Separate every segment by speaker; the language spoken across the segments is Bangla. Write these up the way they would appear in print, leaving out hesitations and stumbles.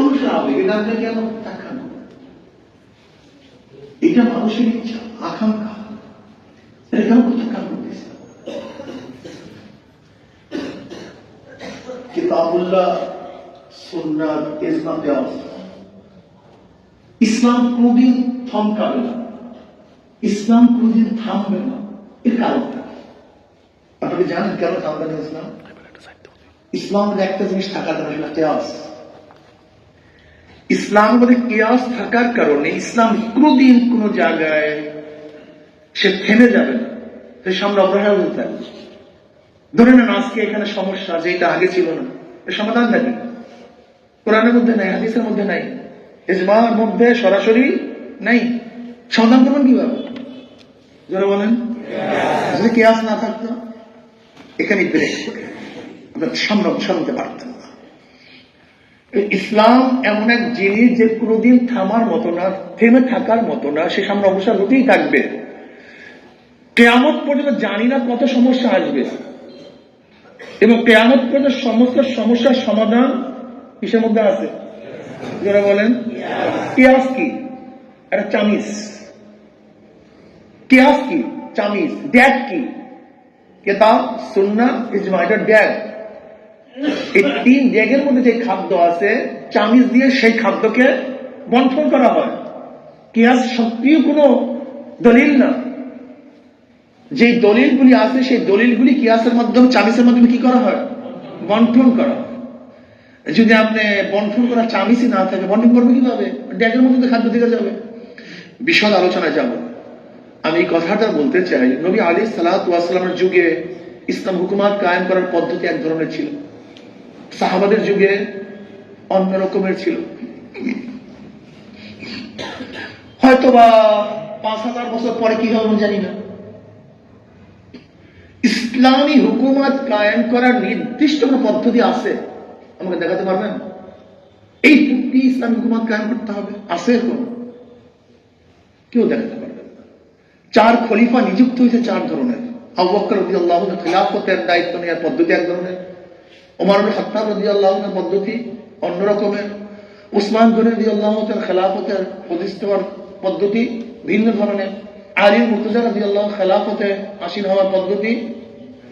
Speaker 1: মানুষের আবেগ, এটা আপনি কেন ব্যাখ্যা করবেন? এটা মানুষের ইচ্ছা, আকাঙ্ক্ষা, এটা কেন প্রত্যাখ্যান করতেছে? কিতাবুল্লাহ, সুন্নাত, ইজমা, কিয়াস, ইসলাম কোনদিন থমকাবে না, ইসলাম কোনদিন থামবে না। এর কারণটা আপনি জানেন কেন থামবে না ইসলাম? ইসলামের একটা জিনিস থাকার কারণে, কিয়াস। ইসলামের মধ্যে কিয়াস থাকার কারণে ইসলাম কোনদিন কোন জায়গায় সে থেমে যাবে না, সে সামনে অগ্রসর হতে থাকবে। ধরে নেন আজকে এখানে সমস্যা, যেটা আগে ছিল না, এর সমাধান থাকে কোরআনের মধ্যে নাই, হাদিসের মধ্যে নাই, ইজমার মধ্যে সরাসরি নাই। সমাধান করবেন কিভাবে? যারা বলেন যদি কিয়াস না থাকতো, এখানে ব্রেক, সামনে অগ্রসর হতে পারতেন না। ইসলাম এমন এক জিনিস যে কোনদিন থামার মতো না, থেমে থাকার মতো না, সে সামনে অগ্রসর হতেই থাকবে। কিয়ামত পর্যন্ত জানি না কত সমস্যা আসবে, এবং কিয়ামত পর্যন্ত সমস্ত সমস্যার সমাধান কিসের মধ্যে আছে? যারা বলেন কিয়াস কি? একটা চামিজ। কিয়াস কি? চামিজ। ড্যাগ কি? কিতাব, সুন্নাহ, ইজমা, এটা ড্যাগ। এই তিন ড্যাগের মধ্যে যে খাদ্য আছে, চামিজ দিয়ে সেই খাদ্যকে বন্টন করা হয়। কিয়াস সক্রিয় কোনো দলিল না। যে দলিলগুলি আছে সেই দলিলগুলি কিয়াসের মাধ্যমে, চামিজের মাধ্যমে কি করা হয়? বন্টন করা। যদি আপনি বন্টন করা চামিজই না থাকে, বন্টন করবে কিভাবে? ড্যাগের মধ্যে খাদ্য দিকে যাবে। বিশদ আলোচনায় যাব। আমি এই কথাটা বলতে চাই, নবী আলাইহিস সালাতু ওয়াস সালামের যুগে ইসলাম হুকুমাত কায়েম করার পদ্ধতি এক ধরনের ছিল, সাহাবাদের যুগে অন্য রকমের ছিল। হয়তোবা 5000 বছর পরে কি হবে জানি না, ইসলামী হুকুমত কায়েম করার নির্দিষ্ট কোন পদ্ধতি আছে? আমাকে দেখাতে পারবেন? এই পদ্ধতি ইসলামী হুকুমত কায়েম করতে হবে, আছে এখন? কেউ দেখাতে পারবেন না। 4 খলিফা নিযুক্ত হয়েছে 4 ধরনের। আবু বকর রাদিয়াল্লাহু আনহু খেলাফতের দায়িত্ব নেওয়ার পদ্ধতি এক ধরনের, ওমর ইবনে খাত্তাব রাদিয়াল্লাহু আনহু পদ্ধতি অন্য রকমের, উসমান গনি রাদিয়াল্লাহু তাআলা খেলাফতের প্রতিষ্ঠার পদ্ধতি ভিন্ন ধরনের, আলী মুর্তজা রাদিয়াল্লাহু খেলাফতে আসীন হওয়ার পদ্ধতি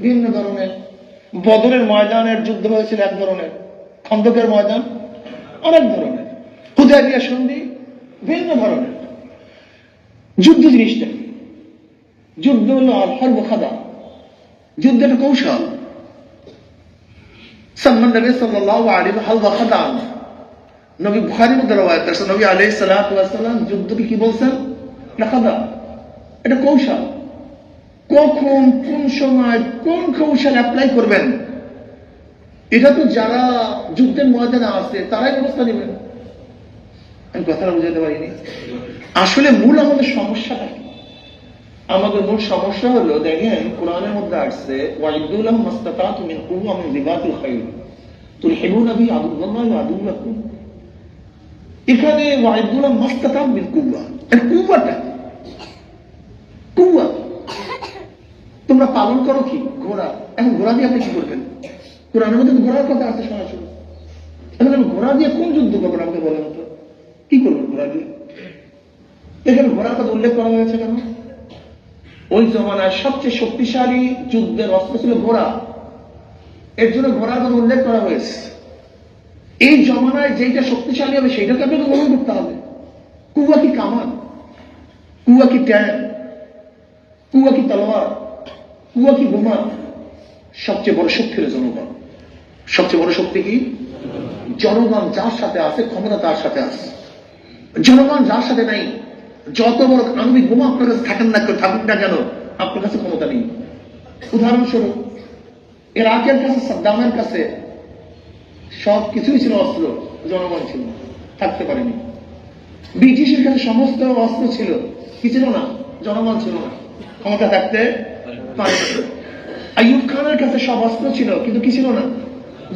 Speaker 1: ভিন্ন ধরনের, বদরের ময়দানের যুদ্ধ হয়েছিল এক ধরনের, খন্দকের ময়দান অনেক ধরনের, হুদায়বিয়া সন্ধি ভিন্ন ধরনের। যুদ্ধ জিনিসটা, যুদ্ধ হলো হরব খাদা, যুদ্ধ একটা কৌশল। সাল্মান নবী সাল্লাল্লাহু আলাইহি ওয়া সাল্লাম, নবী বুখারীর মধ্যে রওয়ায়াত আছে, নবী আলাইহিস সালাতু ওয়াস সালাম যুদ্ধকে কি বলছেন? খাদা। এটা কৌশল। কখন, কোন সময়, কোন কৌশল অ্যাপ্লাই করবেন, এটা তো যারা যুদ্ধের ময়দানে আছে তারাই ব্যবস্থা নেবেন। আমি কথাটা বুঝাতে পারিনি। আসলে মূল আমাদের সমস্যাটা কি? আমাদের মূল সমস্যা হলো, দেখেন কোরআনের মধ্যে আসছে ওয়াইদু লাহুম মাসতাতাতু মিন কুওয়া মিন রিবাতিল খায়ল তুরহিবুনা বিহি আদুওয়াল্লাহি ওয়া আদুওয়াকুম। এখানে ওয়াইদু লাহুম মাসতাতাতু মিন কুওয়া, এর কুওয়াটা কুওয়া তোমরা পালন করো কি? ঘোড়া। এখন ঘোড়া দিয়ে আপনি কি করবেন? কোরআনের মধ্যে ঘোড়ার কথা আছে সরাসরি। এখন ঘোড়া দিয়ে কোন যুদ্ধ করবেন আমাকে বলেন তো? কি করবেন ঘোড়া দিয়ে? এখানে ঘোড়ার কথা উল্লেখ করা হয়েছে কেন? ওই জমানায় সবচেয়ে শক্তিশালী যুদ্ধের অস্ত্র ছিল ঘোড়া, এর জন্য ঘোড়ার কথা উল্লেখ করা হয়েছে। এই জমানায় যেটা শক্তিশালী হবে সেইটাকে আপনাকে গ্রহণ করতে হবে। কুয়া কি কামান, কুয়া কি ট্যাঙ্ক, কুয়া কি তলোয়ার, কুয়া কি বোমা? সবচেয়ে বড় শক্তি হলো জনগণ। সবচেয়ে বড় শক্তি কি? জনগণ যার সাথে আছে ক্ষমতা তার সাথে আছে। জনগণ যার সাথে নাই, যত বড় আণবিক বোমা আপনার কাছে থাকুক না কেন, আপনার কাছে ক্ষমতা নেই। উদাহরণস্বরূপ ইরাকের কাছে, সাদ্দামের কাছে সব কিছুই ছিল অস্ত্র, জনগণ ছিল থাকতে পারেনি। ব্রিটিশের কাছে সমস্ত অস্ত্র ছিল, কি ছিল না? জনগণ ছিল না, ক্ষমতা থাকতে পারে। আইয়ুব খানের কাছে সব অস্ত্র ছিল, কিন্তু কি ছিল না?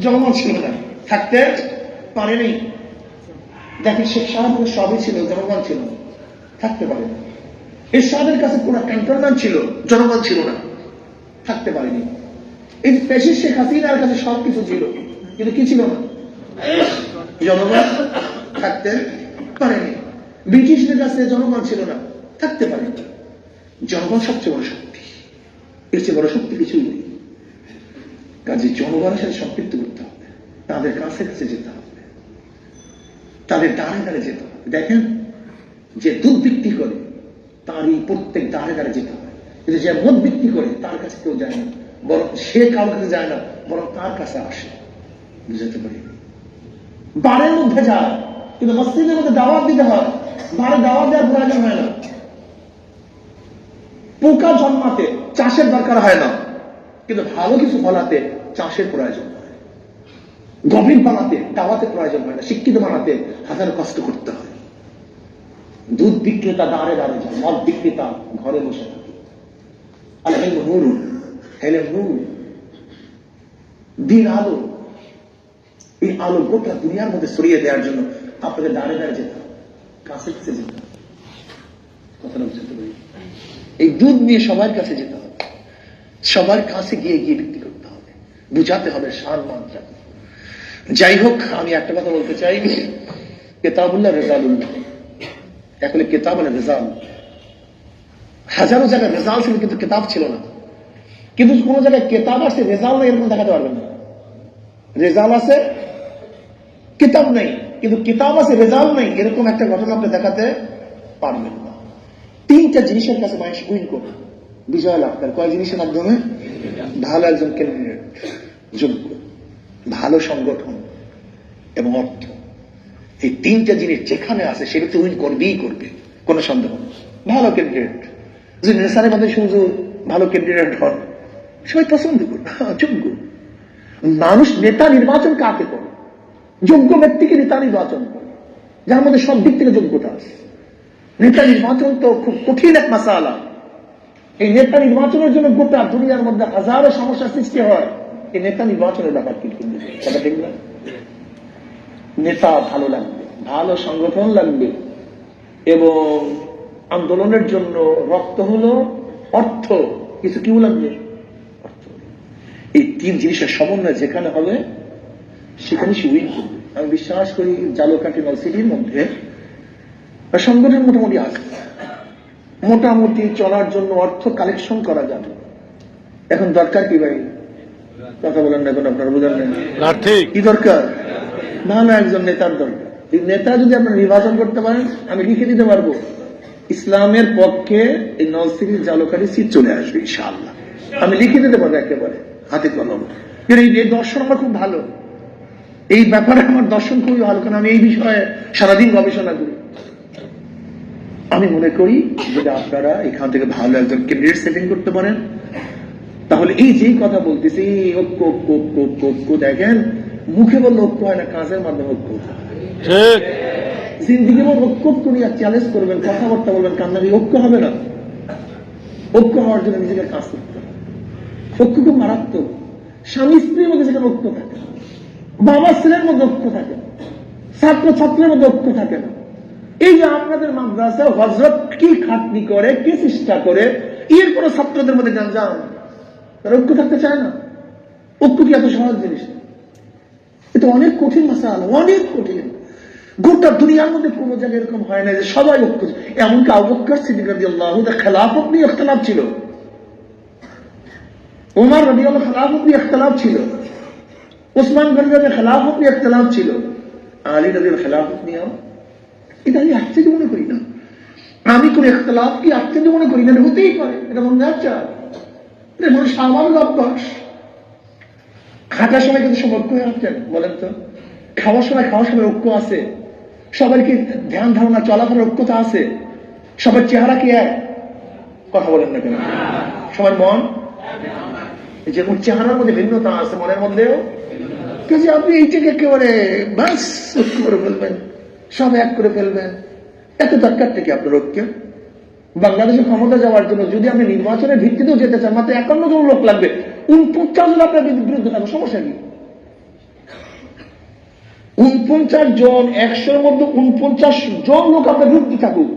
Speaker 1: জনগণ ছিল না, থাকতে পারেনি। দেখেন শেখ শাহজাহানের সবই ছিল, জনগণ ছিল না, থাকতে পারে না। এরশাদের কাছে পুরো ক্যান্টনমেন্ট ছিল, জনগণ ছিল না, থাকতে পারেনি। এই পেশি শেখ হাসিনার কাছে সবকিছু ছিল, কিন্তু কি ছিল না? জনগণ থাকতে পারেনি। ব্রিটিশদের কাছে জনগণ ছিল না, থাকতে পারেনি। জনগণ সবচেয়ে বড় শক্তি, এর চেয়ে বড় শক্তি কিছুই নেই। কাজে জনগণের সাথে সম্পৃক্ত করতে হবে, তাদের কাছে কাছে যেতে হবে, তাদের দ্বারে দ্বারে যেতে হবে। দেখেন, যে দুধ বিক্রি করে তারই প্রত্যেক দ্বারে দ্বারে যেতে হবে, কিন্তু যে মদ বিক্রি করে তার কাছে কেউ যায় না, বরং সে কারোর কাছে যায় না, বরং তার কাছে আসে। বুঝাতে পারি? বারের মধ্যে যায়, কিন্তু মসজিদের মধ্যে দাওয়াত দিতে হয়, বারে দাওয়াত দেওয়ার প্রয়োজন হয় না। পোকা জন্মাতে চাষের দরকার হয় না, কিন্তু ভালো কিছু ফলাতে চাষের প্রয়োজন হয়। গভীর বানাতে দাওয়াতে প্রয়োজন হয় না, শিক্ষিত বানাতে হাজার কষ্ট করতে হয়। দুধ বিক্রেতা দাঁড়ে দাঁড়ে যায়, মদ বিক্রেতা ঘরে বসে থাকে। দিন আলো, এই আলো গোটা দুনিয়ার মধ্যে ছড়িয়ে দেওয়ার জন্য আপনাদের দাঁড়ে দাঁড়ে যেতে হবে, কাছে কাছে যেতে হবে। কথাটা বুঝতে পারি? এই দুধ নিয়ে সবার কাছে যেতে হবে, সবার কাছে গিয়ে গিয়ে বিক্রি করতে হবে, বুঝাতে হবে সার মাত্রা। যাই হোক, আমি একটা কথা বলতে চাই, কেতাবুল্লাহ রেজালুল্লাহ, এখন কেতাব মানে রেজাল। হাজারো জায়গায় রেজাল ছিল কিন্তু কেতাব ছিল না। কিন্তু কোন জায়গায় কেতাব আছে রেজাল নেই এরকম দেখাতে পারবেন না। রেজাল আছে কিতাব নেই, কিন্তু কিতাব আছে রেজাল নেই, এরকম একটা ঘটনা আপনি দেখাতে পারবেন না। তিনটা জিনিসের কাছে মানুষ উইন করবে, বিজয় লাভ করে। কয় জিনিসের মাধ্যমে? ভালো একজন ক্যান্ডিডেট, যোগ্য, ভালো সংগঠন এবং অর্থ। এই তিনটা জিনিস যেখানে আছে সেটাতে উইন করবেই করবে, কোনো সন্দেহ নেই। ভালো ক্যান্ডিডেট, যদি নেশারের মধ্যে শুধু ভালো ক্যান্ডিডেট হন, সবাই পছন্দ করবে, যোগ্য মানুষ। নেতা নির্বাচন কাকে করে? যোগ্য ব্যক্তিকে নেতা নির্বাচন করে, যার মধ্যে সব দিক থেকে যোগ্যতা আছে। নেতা নির্বাচন তো খুব কঠিন এক মাসালা। এই নেতা নির্বাচনের জন্য গোটা দুনিয়ার মধ্যে হাজারো সমস্যার সৃষ্টি হয়। এই নেতা নির্বাচনের ব্যাপার কি কথা ঠিক না? নেতা ভালো লাগবে, ভালো সংগঠন লাগবে, এবং আন্দোলনের জন্য রক্ত হলো অর্থ, কিছু কি লাগবে? অর্থ। এই তিন জিনিসের সমন্বয় যেখানে হবে সেখানে সে উইন করবে। আমি বিশ্বাস করি জালকাঠি ইউনিভার্সিটির মধ্যে সংগঠন মোটামুটি আছে, মোটামুটি চলার জন্য অর্থ কালেকশন করা যাবে। এখন দরকার কি ভাই? কথা বলেন না, এখন আপনারা বুঝেন না কি দরকার? ভালো একজন নেতার দরকার। এই নেতা যদি আপনারা নির্বাচন করতে পারেন, আমি লিখে দিতে পারবো ইসলামের পক্ষে এই নলসিটির জালকাঠি সিট চলে আসবে ইনশাআল্লাহ। আমি লিখে দিতে পারবো একেবারে হাতে কলম। এই দর্শন আমার খুব ভালো, এই ব্যাপারে আমার দর্শন খুবই ভালো, কারণ আমি এই বিষয়ে সারাদিন গবেষণা করি। আমি মনে করি যদি আপনারা এখান থেকে ভালো একজন ক্যান্ডিডেট সেটিং করতে পারেন, তাহলে এই যেই কথা বলতেছি ঐক্য ঐক্য ঐক্য ঐক্য ঐক্য, দেখেন মুখে বললে ঐক্য হয় না, কাজের মাধ্যমে ঐক্য। জিন্দিগি মধ্যে ঐক্য করিয়া চ্যালেঞ্জ করবেন, কথাবার্তা বলবেন, কান্নাবি, ঐক্য হবে না। ঐক্য হওয়ার জন্য নিজেকে কাজ করতে হবে। ঐক্য খুব মারাত্মক। স্বামী স্ত্রীর মধ্যে যেখানে ঐক্য থাকে, বাবা ছেলের মধ্যে ঐক্য থাকে, ছাত্র ছাত্রের মধ্যে ঐক্য থাকে না। এই যে আপনাদের মাদ্রাসা হযরত কি খাটনি করে, কি চেষ্টা করে, এরপর ছাত্রদের মধ্যে গঞ্জাম, তারা ঐক্য থাকতে চায় না। ঐক্য কি এত সহজ জিনিস? এটা অনেক কঠিন মাসালা, অনেক কঠিন। গোটা দুনিয়ার মধ্যে কোন জায়গায় এরকম হয় না যে সবাই ঐক্য। এমনকি আবু বকর সিদ্দিক রাদিয়াল্লাহু আনহু খেলাফত নিয়ে ইখতিলাফ ছিল, ওমর রাদিয়াল্লাহু খেলাফত নিয়ে ইখতিলাফ ছিল, ওসমান গনির খেলাফত নিয়ে ইখতিলাফ ছিল, আলী রাদিয়াল্লাহু খেলাফত নিয়ে। এটা আমি আশ্চর্য মনে করি না। আমি কোন ইখতিলাফ কি আশ্চর্য মনে করি না, হতেই পারে, এটা মনে হচ্ছে এটা মনে স্বাভাবিক অভ্যাস। হাঁটার সময় কিন্তু সব ঐক্য হয়ে আসছেন, বলেন তো? খাওয়ার সময় ঐক্য আছে, সবার কি ধ্যান ধারণা চলাফেরার ঐক্যতা আছে? সবার চেহারা কি এক? কথা বলেন না কেন? সবার মন, যে চেহারার মধ্যে ভিন্নতা আছে, মনের মধ্যেও। আপনি এইটাকে একেবারে বাস ঐক্য করে ফেলবেন, সব এক করে ফেলবেন, এত দরকারটা কি আপনার ঐক্য? বাংলাদেশে ক্ষমতা যাওয়ার জন্য যদি আপনি নির্বাচনের ভিত্তিতেও যেতে চান, মাত্র 51 জন লোক লাগবে, 49 জন আপনার বিরুদ্ধে থাকবে, সমস্যা কি? 49 জন, 100-র মধ্যে 49 জন লোক আপনার বিরুদ্ধে থাকুক,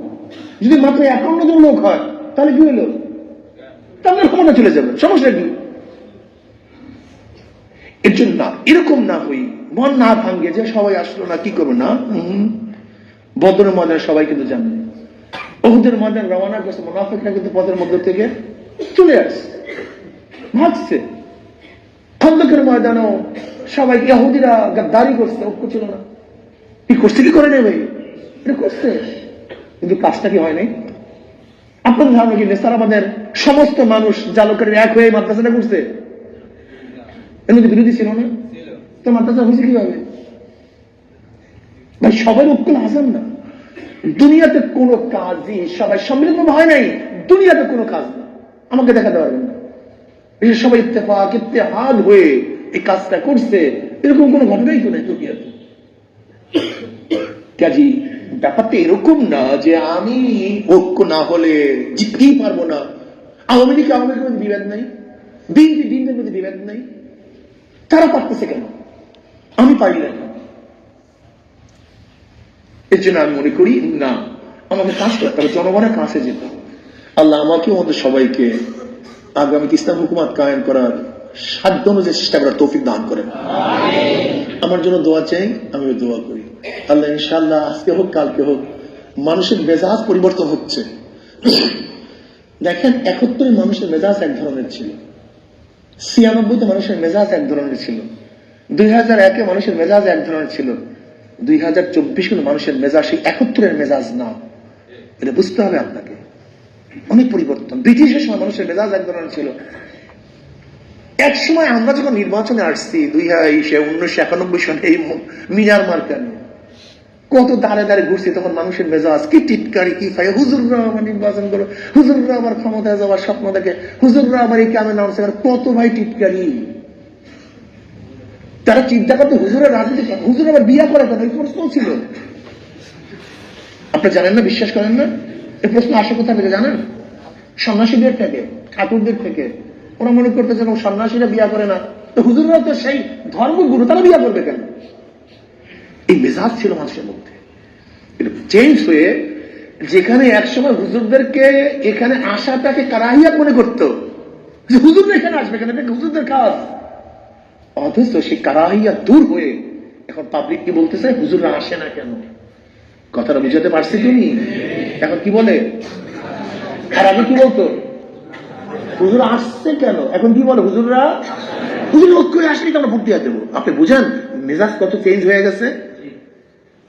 Speaker 1: যদি মাত্র 51 জন লোক হয়, তাহলে কি হলো? তাহলে ক্ষমতা চলে যাবে, সমস্যা কি? এর জন্য না, এরকম না হই, মন না ভাঙ্গে যে সবাই আসলো না, কি করবো না, বদরের ময়দানে সবাই কিন্তু জানে, উহুদের ময়দানে রওনা করছে মুনাফিকরা কিন্তু পথের মধ্য থেকে চলে আসছে, ভাগছে। খন্দকের ময়দানেও সবাই ইহুদিরা গাদ্দারি করছে, ঐক্য ছিল না। কি করছে, কি করে নেই ভাই, এটা করছে, কিন্তু কাজটা কি হয় নাই? আপনাদের ধারণা কি নেসারাবাদের সমস্ত মানুষ জালকারীর এক হয়ে মাদ্রাসাটা করছে? এর মধ্যে বিরোধী ছিল না? তো মাদ্রাসা হয়েছে কিভাবে ভাই? সবাই ঐক্য হাসান না। দুনিয়াতে কোনো কাজই সবাই সম্মিলিত হয় নাই, দুনিয়াতে কোনো কাজ না, আমাকে দেখাতে পারবেন না সবাই ইত্তেফাক ইত্তেহাদ হয়ে এই কাজটা করছে, এরকম কোনো ঘটনাই তো নেই দুনিয়াতে। কাজী ব্যাপারটা এরকম না যে আমি ঐক্য না হলে জিততেই পারবো না। আওয়ামী লীগ মধ্যে বিভেদ নাই, দিনদের মধ্যে বিভেদ নাই, তারা পারতেছে কেন, আমি পারি না? এর জন্য আমি মনে করি না, আমাকে কাজ করতে হবে, জনগণের কাছে যেতে হবে। আল্লাহ আমাকে আমাদের সবাইকে আগামীতে ইসলাম হুকুমাত কায়েম করার সাধ্য অনুযায়ী চেষ্টা করার তৌফিক দান করেন। আমার জন্য দোয়া চাই, আমি দোয়া করি। আল্লাহ ইনশাআল্লাহ আজকে হোক কালকে হোক মানুষের মেজাজ পরিবর্তন হচ্ছে। দেখেন 71 মানুষের মেজাজ এক ধরনের ছিল, 96 মানুষের মেজাজ এক ধরনের ছিল, 2001 মানুষের মেজাজ এক ধরনের ছিল, 2024 মানুষের মেজাজ সেই 71 মেজাজ না। এটা বুঝতে হবে আপনাকে, অনেক পরিবর্তন। ব্রিটিশের সময় মানুষের মেজাজ এক ধরনের ছিল। এক সময় আমরা যখন নির্বাচনে আসছি 1991 সালে এই মিনার মার্কা নিয়ে কত দাঁড়ে দাঁড়ে ঘুরছি, তখন মানুষের মেজাজ কি টিটকারি, কি ফাই, হুজুররা আমার নির্বাচন করো, হুজুররা আমার ক্ষমতায় যাওয়ার স্বপ্ন দেখে, হুজুররা আমার এই কামে নামছে, কত ভাই টিটকারি। তারা চিন্তা করতো হুজুরের রাজনীতি, হুজুর আবার বিয়া করে কেন, এই প্রশ্ন ছিল। আপনি জানেন না, বিশ্বাস করেন না, এই প্রশ্ন আসে কোথা থেকে জানেন? সন্ন্যাসীদের থেকে, ঠাকুরদের থেকে। ওরা মনে করতে যেন সন্ন্যাসীরা বিয়া করে না, তো হুজুররা তো সেই ধর্মগুরু, তারা বিয়া করবে কেন? এই মেজাজ ছিল মানুষের মধ্যে। চেঞ্জ হয়ে যেখানে একসময় হুজুরদেরকে এখানে আসাটাকে কারাহিয়াত মনে করতো, যে হুজুররা এখানে আসবে কেন, এটা হুজুরদের কাজ, অথচ সেই কারাহিয়া দূর হয়ে এখন পাবলিক কি বলতেছে, হুজুররা আসে না কেন? কথাটা বুঝাতে পারছি তুমি? এখন কি বলে? আর আগে কি বলতো, হুজুর আসছে কেন, এখন কি বলে, হুজুররা, হুজুর ঐক্য আসলে তো আমরা ভোট দিয়ে দেবো। আপনি বুঝেন মেজাজ কত চেঞ্জ হয়ে গেছে?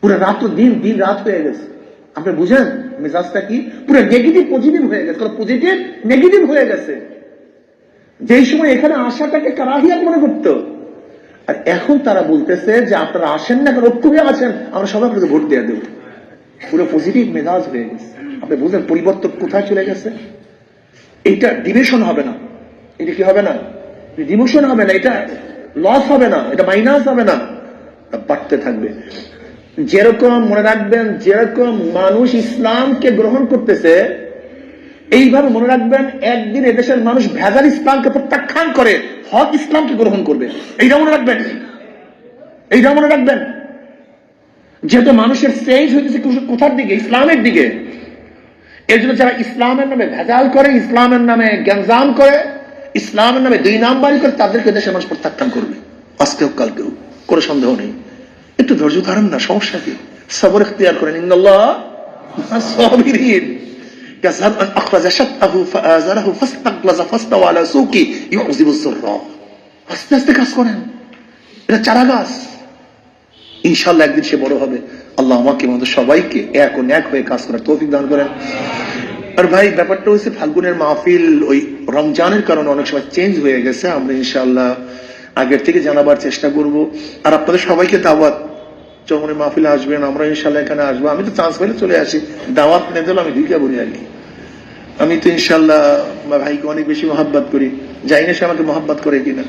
Speaker 1: পুরো রাত তো দিন রাত হয়ে গেছে। আপনি বুঝেন মেজাজটা কি? পুরো নেগেটিভ পজিটিভ হয়ে গেছে, পজিটিভ নেগেটিভ হয়ে গেছে। যেই সময় এখানে আসাটাকে কারাহিয়াত মনে করত, আর এখন তারা বলতেছে যে আপনারা আসেন না কেন, ঐক্য হয়ে আছেন, আমরা সবাই আপনাকে ভোট দিয়ে দেবো। পুরো পজিটিভ মেজাজ হয়ে গেছে। আপনি বুঝলেন পরিবর্তন কোথায় চলে গেছে? এইটা ডিভিশন হবে না, এটা কি হবে না, ডিমোশন হবে না, এটা লস হবে না, এটা মাইনাস হবে না, বাড়তে থাকবে। যেরকম মনে রাখবেন, যেরকম মানুষ ইসলামকে গ্রহণ করতেছে, এইভাবে মনে রাখবেন একদিন এদেশের মানুষ ভেজাল ইসলামকে প্রত্যাখ্যান করে হক ইসলামকে গ্রহণ করবে। এইটা মনে রাখবেন, এইটা মনে রাখবেন। যেহেতু মানুষের চেঞ্জ হইতেছে কোথার দিকে, ইসলামের দিকে। এর জন্য যারা ইসলামের নামে ভেজাল করে, ইসলামের নামে গ্যাঞ্জাম করে, ইসলামের নামে দুই নাম্বারি করে, তাদেরকে দেশের মানুষ প্রত্যাখ্যান করবে, আজকে হোক কালকে হোক, কোনো সন্দেহ নেই। একটু ধৈর্য ধারণ না, সমস্যা কি? সবর ইখতিয়ার করেন, ইন্নাল্লাহ মা'আস সাবিরিন। يذهب أن أخرج شطأه فآزره فاستغلظ فاستوى على سوقه يعجب الزراع। আস্তে আস্তে কাজ করেন, এটা চারা গাছ, ইনশাআল্লাহ একদিন সে বড় হবে। আল্লাহ আমাকে আমাদের সবাইকে এক ও ন্যাক হয়ে কাজ করার তৌফিক দান করেন। আর ভাই ব্যাপারটা হচ্ছে ফাল্গুনের মাহফিল ওই রমজানের কারণে অনেক সময় চেঞ্জ হয়ে গেছে। আমরা ইনশাআল্লাহ আগের থেকে জানাবার চেষ্টা করব। আর আপনাদের সবাইকে দাওয়াত, চরমনের মাহফিলে আসবেন, আমরা ইনশাআল্লাহ এখানে আসবো। আমি তো চান্স পেলে চলে আসি, দাওয়াত নিয়ে দিলে আমি ঢুকে বলি আর কি। আমি তো ইনশাআল্লাহ ভাইকে অনেক বেশি মহাব্বত করি, জানি না সে আমাকে মহাব্বত করে কিনা,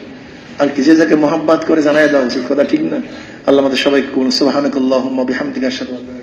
Speaker 1: আর কি যে যাকে মহাব্বত করে জানাই দেওয়া উচিত, কথা ঠিক না? আল্লাহ আমাদের সবাইকে সুবহানাকাল্লাহুম্মা বিহামদিকা আশহাদু আল্লা